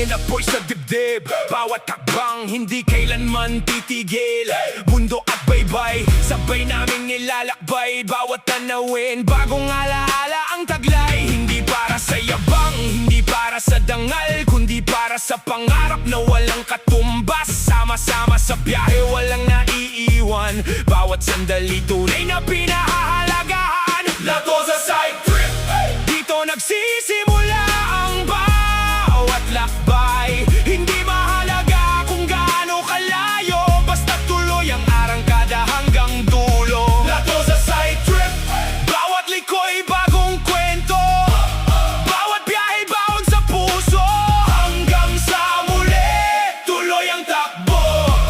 natin apoy sa dibdib. Bawat takbang hindi kailanman titigil. Bundok at baybay, sabay naming nilalakbay. Bawat tanawin, bagong alaala ang taglay. Hindi para sa yabang, hindi para sa dangal, kundi para sa pangarap na walang katumbas. Sama-sama sa biyahe, walang naiiwan. Bawat sandali tunay na pinahahalagahan. Lato sa side trip, dito nagsisimula ang bawat lakbay. Hindi mahalaga kung gaano kalayo, basta tuloy ang arangkada hanggang dulo. Lato sa side trip, bawat liko'y bagong kwento. Bawat biyahe baon sa puso, hanggang sa muli, tuloy ang takbo.